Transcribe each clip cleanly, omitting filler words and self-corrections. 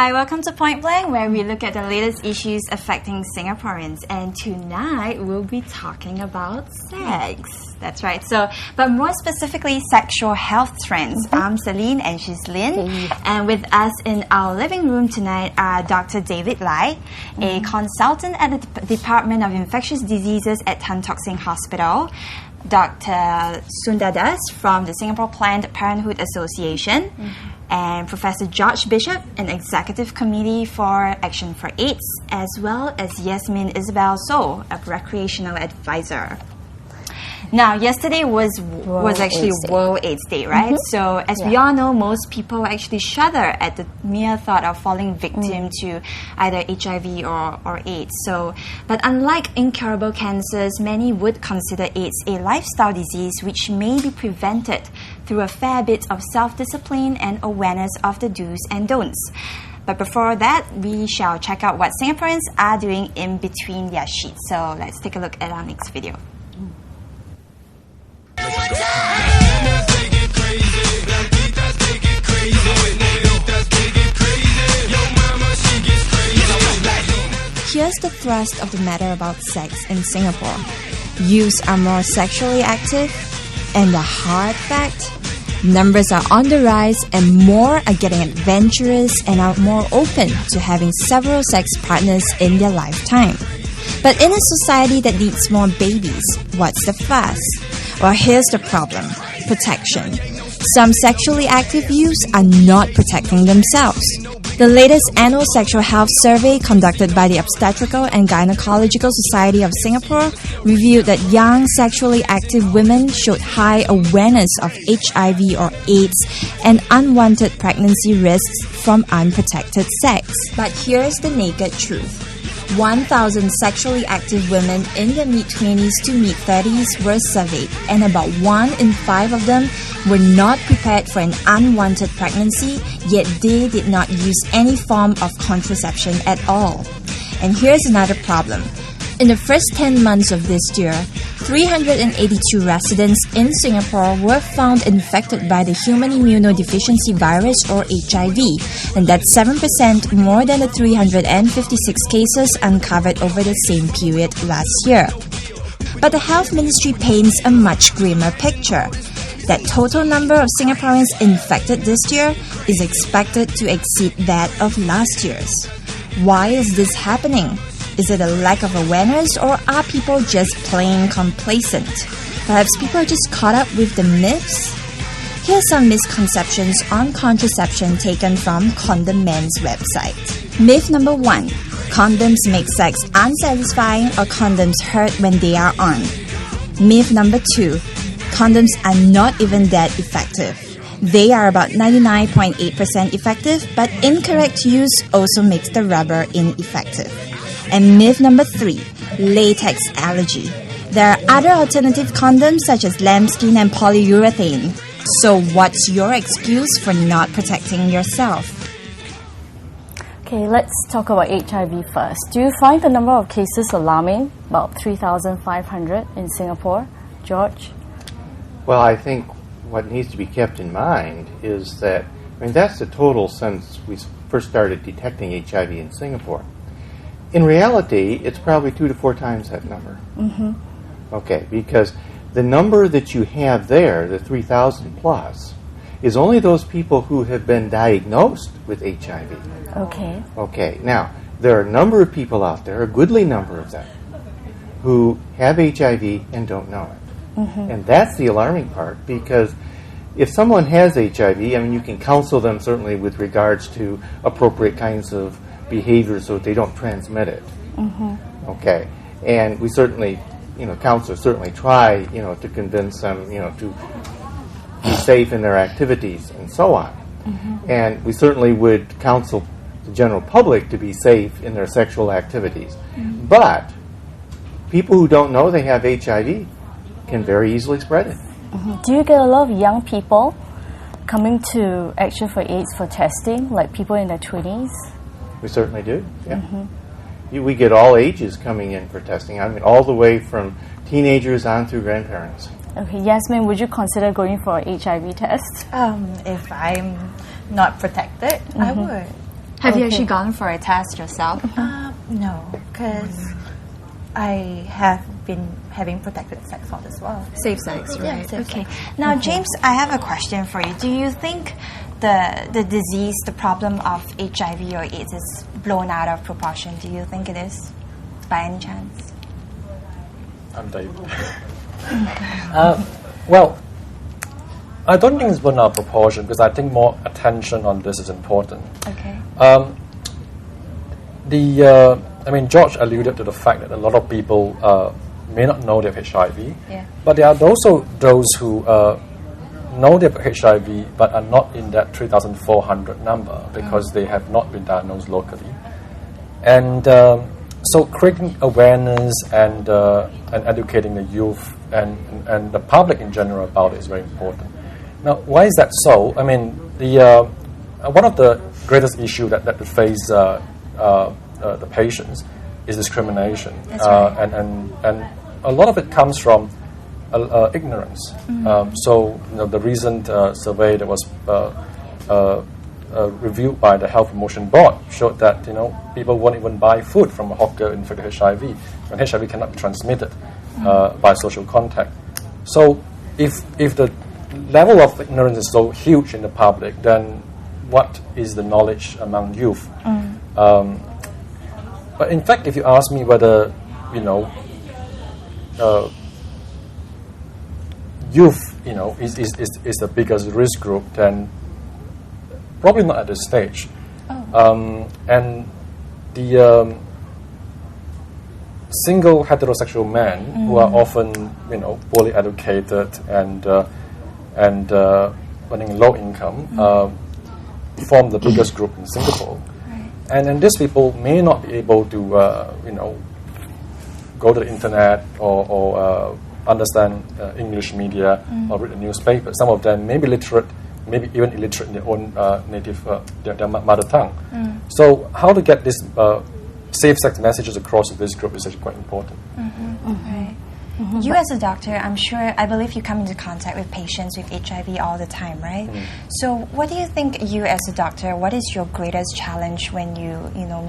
Hi, welcome to Point Blank, where we look at the latest issues affecting Singaporeans. And tonight we'll be talking about sex. That's right. But more specifically, sexual health trends. I'm Celene and she's Lyn. And with us in our living room tonight are Dr. David Lye, a consultant at the Department of Infectious Diseases at Tan Tock Seng Hospital, Dr. Sundar from the Singapore Planned Parenthood Association, and Professor George Bishop, an Executive Committee for Action for AIDS, as well as Yesmin Isabelle, a Recreational Advisor. Now, yesterday was actually World AIDS Day, right? So, as we all know, most people actually shudder at the mere thought of falling victim to either HIV or AIDS. But unlike incurable cancers, many would consider AIDS a lifestyle disease which may be prevented through a fair bit of self-discipline and awareness of the do's and don'ts. But before that, we shall check out what Singaporeans are doing in between their sheets. So, let's take a look at our next video. Here's the thrust of the matter about sex in Singapore. Youths are more sexually active, and the hard fact, numbers are on the rise and more are getting adventurous and are more open to having several sex partners in their lifetime. But in a society that needs more babies, what's the fuss? Well, here's the problem: protection. Some sexually active youths are not protecting themselves. The latest annual sexual health survey conducted by the Obstetrical and Gynecological Society of Singapore revealed that young sexually active women showed high awareness of HIV or AIDS and unwanted pregnancy risks from unprotected sex. But here's the naked truth. 1,000 sexually active women in their mid-20s to mid-30s were surveyed, and about 1 in 5 of them were not prepared for an unwanted pregnancy, yet they did not use any form of contraception at all. And here's another problem. In the first 10 months of this year, 382 residents in Singapore were found infected by the human immunodeficiency virus or HIV, and that's 7% more than the 356 cases uncovered over the same period last year. But the Health Ministry paints a much grimmer picture. That total number of Singaporeans infected this year is expected to exceed that of last year's. Why is this happening? Is it a lack of awareness, or are people just plain complacent? Perhaps people are just caught up with the myths? Here are some misconceptions on contraception taken from Condom Man's website. Myth number 1. Condoms make sex unsatisfying, or condoms hurt when they are on. Myth number 2. Condoms are not even that effective. They are about 99.8% effective, but incorrect use also makes the rubber ineffective. And myth number 3, latex allergy. There are other alternative condoms such as lambskin and polyurethane. So what's your excuse for not protecting yourself? Okay, let's talk about HIV first. Do you find the number of cases alarming? About 3,500 in Singapore. George? Well, I think what needs to be kept in mind is that, that's the total since we first started detecting HIV in Singapore. In reality, it's probably 2 to 4 times that number. Okay, because the number that you have there, the 3,000 plus, is only those people who have been diagnosed with HIV. Okay, now, there are a number of people out there, a goodly number of them, who have HIV and don't know it. And that's the alarming part, because if someone has HIV, you can counsel them certainly with regards to appropriate kinds of behavior so that they don't transmit it. Okay, and we certainly, counselors certainly try, to convince them, to be safe in their activities and so on. And we certainly would counsel the general public to be safe in their sexual activities. But people who don't know they have HIV can very easily spread it. Do you get a lot of young people coming to Action for AIDS for testing, like people in their 20s? We certainly do, yeah. We get all ages coming in for testing. All the way from teenagers on through grandparents. Okay, Yasmin, would you consider going for an HIV test? If I'm not protected, I would. Have you actually gone for a test yourself? No, because I have been having protected sex as well. Safe sex, right? Yeah, safe okay. sex. Now, James, I have a question for you. Do you think the disease, the problem of HIV or AIDS is blown out of proportion? Do you think it is, by any chance? I'm David. Well, I don't think it's blown out of proportion because I think more attention on this is important. Okay. George alluded to the fact that a lot of people may not know they have HIV, Yeah. but there are also those who know they have HIV but are not in that 3,400 number because they have not been diagnosed locally. And so creating awareness and educating the youth and the public in general about it is very important. Now, why is that so? I mean, one of the greatest issues that face the patients is discrimination. That's right. And a lot of it comes from ignorance. So, the recent survey that was reviewed by the Health Promotion Board showed that, people won't even buy food from a hawker infected with HIV, when HIV cannot be transmitted by social contact. So, if the level of ignorance is so huge in the public, then what is the knowledge among youth? But in fact, if you ask me whether, youth, is the biggest risk group, then probably not at this stage. And the single heterosexual men who are often, poorly educated and earning low income form the biggest group in Singapore. And these people may not be able to, go to the internet or understand English media or read the newspaper. Some of them may be literate, maybe even illiterate in their own native, their mother tongue. So how to get this safe sex messages across to this group is actually quite important. Right. You as a doctor, I believe you come into contact with patients with HIV all the time, right? So what do you think, you as a doctor, what is your greatest challenge when you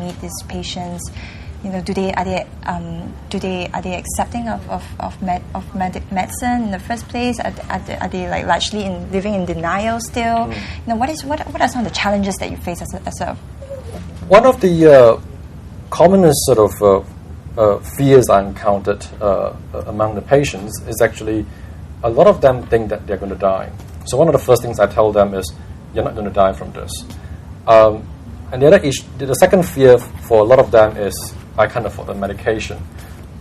meet these patients? Are they accepting of medicine in the first place? Are they like largely living in denial still? What are some of the challenges that you face as a one of the commonest sort of fears I encountered among the patients is actually a lot of them think that they're going to die. So one of the first things I tell them is, you're not going to die from this. And the second fear for a lot of them is, I can't afford the medication.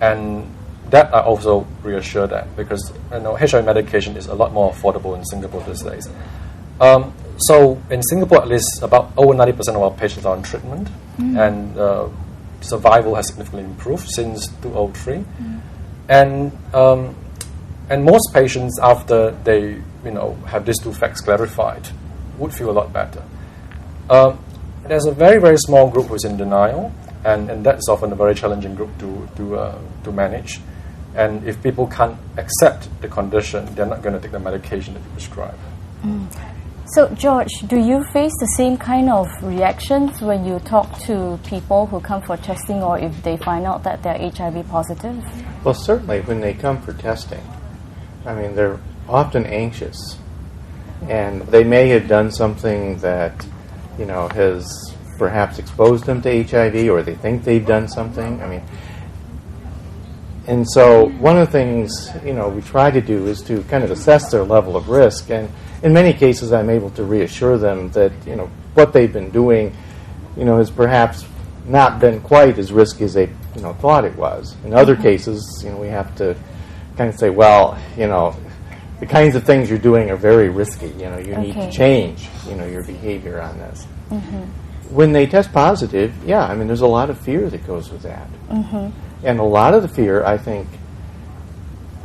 And that I also reassure them, because HIV medication is a lot more affordable in Singapore these days. So in Singapore, at least about over 90% of our patients are on treatment, and survival has significantly improved since 2003. And most patients, after they have these two facts clarified, would feel a lot better. There's a very, very small group who's in denial, and that's often a very challenging group to manage. And if people can't accept the condition, they're not going to take the medication that you prescribe. So, George, do you face the same kind of reactions when you talk to people who come for testing, or if they find out that they're HIV positive? Well, certainly when they come for testing, they're often anxious. And they may have done something that, has perhaps exposed them to HIV, or they think they've done something. And so one of the things, we try to do is to kind of assess their level of risk. And in many cases, I'm able to reassure them that, what they've been doing, has perhaps not been quite as risky as they, thought it was. In other cases, we have to kind of say, well, the kinds of things you're doing are very risky. You need to change, your behavior on this. When they test positive, there's a lot of fear that goes with that. And a lot of the fear, I think,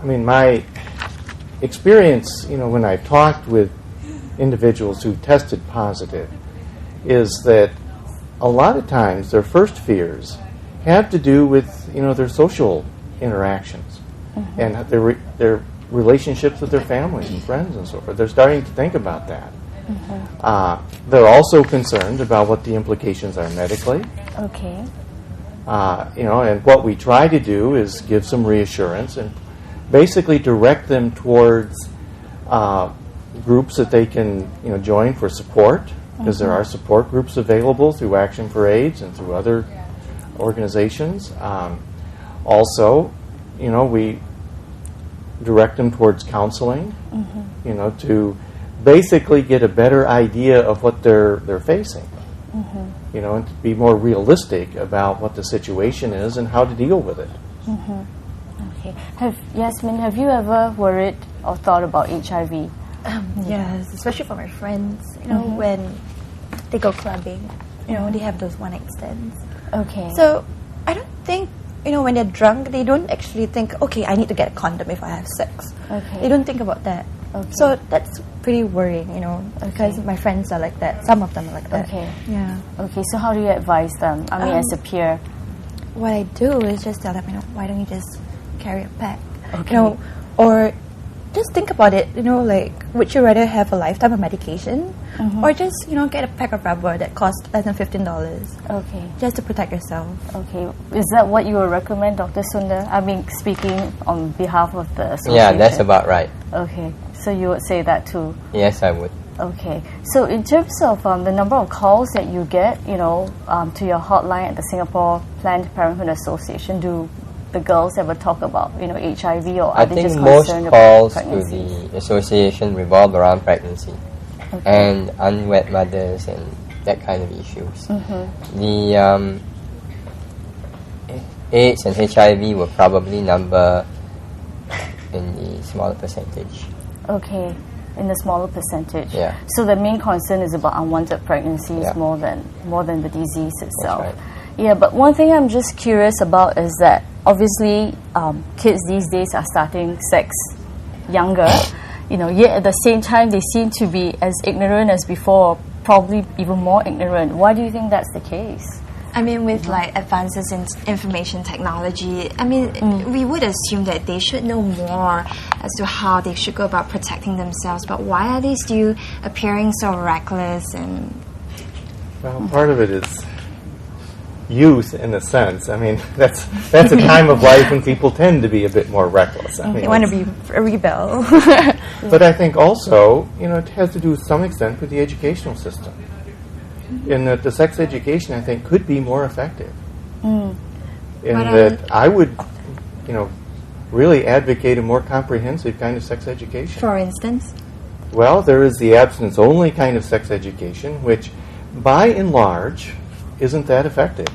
my experience, when I've talked with individuals who tested positive, is that a lot of times their first fears have to do with, their social interactions and their relationships with their families and friends and so forth. They're starting to think about that. They're also concerned about what the implications are medically. Okay. And what we try to do is give some reassurance and basically direct them towards groups that they can join for support, because there are support groups available through Action for AIDS and through other organizations. Also, we direct them towards counseling, to basically get a better idea of what they're facing, and to be more realistic about what the situation is and how to deal with it. Okay. Yasmin, have you ever worried or thought about HIV? Yes, especially for my friends, when they go clubbing, they have those one-night stands. Okay. So I don't think, when they're drunk, they don't actually think, okay, I need to get a condom if I have sex. Okay. They don't think about that. Okay. So that's pretty worrying, because my friends are like that. Some of them are like that. Okay. Yeah. Okay, so how do you advise them? I mean, as a peer. What I do is just tell them, why don't you just carry a pack? Okay. Or just think about it, would you rather have a lifetime of medication or just, get a pack of rubber that costs less than $15? Okay. Just to protect yourself. Okay. Is that what you would recommend, Dr. Sundar? I mean, speaking on behalf of the association. Yeah, that's about right. Okay. So you would say that too? Yes, I would. Okay. So in terms of the number of calls that you get, to your hotline at the Singapore Planned Parenthood Association, do the girls ever talk about, HIV, or are they just concerned about most calls pregnancy? to the association revolve around pregnancy and unwed mothers and that kind of issues. The AIDS and HIV will probably number in the smaller percentage. Okay, in the smaller percentage. Yeah. So the main concern is about unwanted pregnancies Yeah. more than the disease itself. right. Yeah, but one thing I'm just curious about is that obviously kids these days are starting sex younger, yet at the same time they seem to be as ignorant as before, probably even more ignorant. Why do you think that's the case? I mean, with advances in information technology, we would assume that they should know more as to how they should go about protecting themselves. But why are they still appearing so reckless? And Well, part of it is youth, in a sense. That's a time of life when people tend to be a bit more reckless. They want to be a rebel. But I think also, it has to do to some extent with the educational system. In that the sex education, I think, could be more effective. In that I would, really advocate a more comprehensive kind of sex education. for instance, Well, there is the abstinence-only kind of sex education, which, by and large, isn't that effective.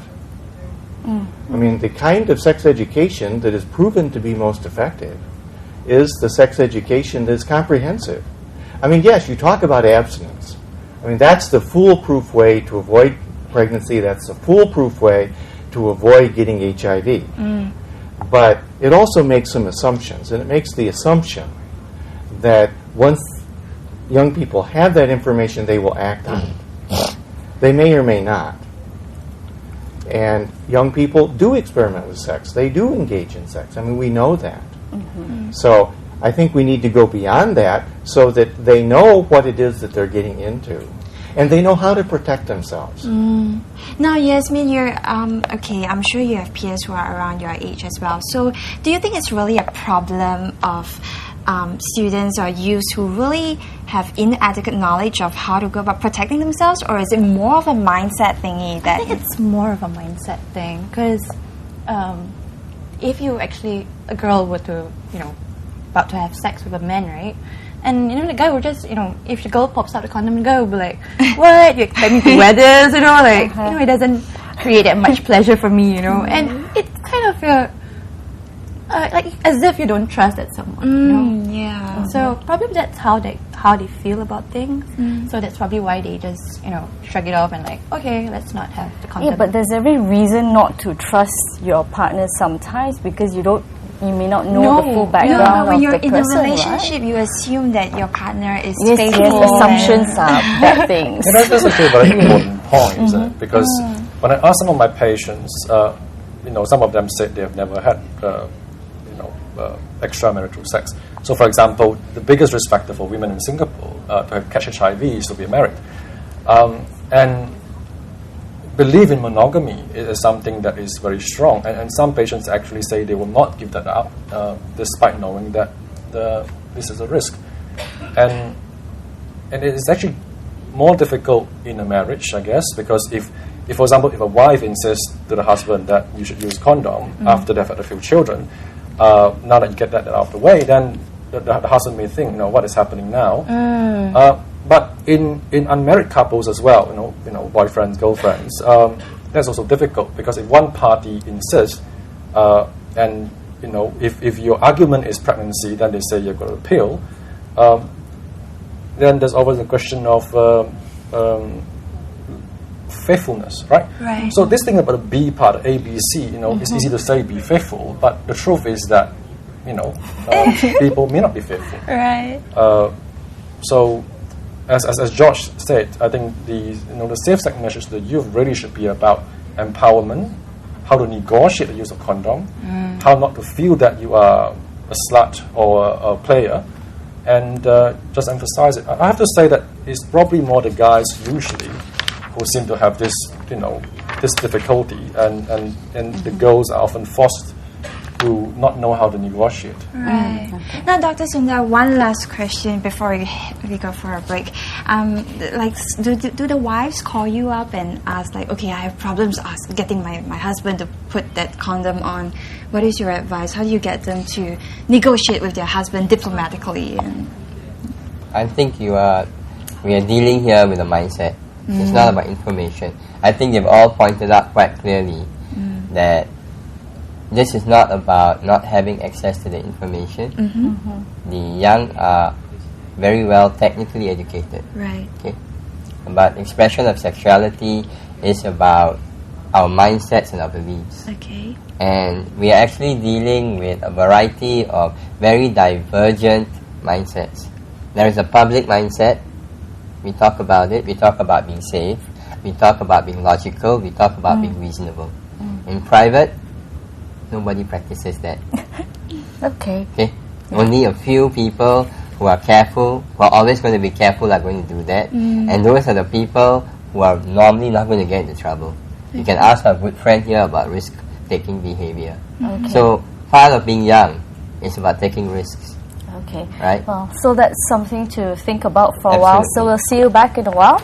The kind of sex education that is proven to be most effective is the sex education that is comprehensive. Yes, you talk about abstinence. That's the foolproof way to avoid pregnancy. That's the foolproof way to avoid getting HIV. But it also makes some assumptions, and it makes the assumption that once young people have that information, they will act on it. They may or may not. And young people do experiment with sex. They do engage in sex. We know that. So I think we need to go beyond that so that they know what it is that they're getting into. And they know how to protect themselves. now, Yasmin, you're okay. I'm sure you have peers who are around your age as well. So, do you think it's really a problem of students or youths who really have inadequate knowledge of how to go about protecting themselves, or is it more of a mindset thingy that I think it's more of a mindset thing, because if you actually, a girl were to, about to have sex with a man, right? And the guy will just, if the girl pops out the condom, the guy will be like, "What? You expect me to wear this?" It doesn't create that much pleasure for me, And it's kind of like as if you don't trust that someone, Yeah. So probably that's how they feel about things. So that's probably why they just shrug it off and like, okay, let's not have the condom. Yeah, but there's every reason not to trust your partner sometimes, because you may not know the full background when of you're the in person, a relationship, right? you assume that your partner is Yes, faithful. assumptions are bad things. That's actually a very important point, isn't it? Because when I ask some of my patients, some of them said they have never had, extramarital sex. So, for example, the biggest risk factor for women in Singapore to catch HIV is to be married. And belief in monogamy is something that is very strong. And some patients actually say they will not give that up, despite knowing that this is a risk. And it is actually more difficult in a marriage, I guess, because if for example, if a wife insists to the husband that you should use condom after they've had a few children, now that you get that out of the way, then the husband may think, what is happening now? But in unmarried couples as well, boyfriends, girlfriends, that's also difficult because if one party insists, and if your argument is pregnancy, then they say you've got a pill. Then there's always a question of faithfulness, right? Right. So this thing about the B part, A, B, C, it's easy to say be faithful, but the truth is that, people may not be faithful. Right. So, as George said, I think the safe sex measures to the youth really should be about empowerment, how to negotiate the use of condom, how not to feel that you are a slut or a player, and just emphasize it. I have to say that it's probably more the guys usually who seem to have this, this difficulty, and the girls are often forced to not know how to negotiate. Right. Now, Dr. Sundar, one last question before we go for a break. Do the wives call you up and ask, okay, I have problems getting my husband to put that condom on? What is your advice? How do you get them to negotiate with their husband diplomatically? I think we are dealing here with a mindset. It's not about information. I think you've all pointed out quite clearly that this is not about not having access to the information. The young are very well technically educated. Right. Okay. But expression of sexuality is about our mindsets and our beliefs. Okay. And we are actually dealing with a variety of very divergent mindsets. There is a public mindset. We talk about it. We talk about being safe. We talk about being logical. We talk about being reasonable. In private, nobody practices that. Okay. Only a few people who are careful, who are always going to be careful, are going to do that. And those are the people who are normally not going to get into trouble. You can ask our good friend here about risk-taking behavior. Okay. So part of being young is about taking risks. Okay. Right? Well, so that's something to think about for a while. So we'll see you back in a while.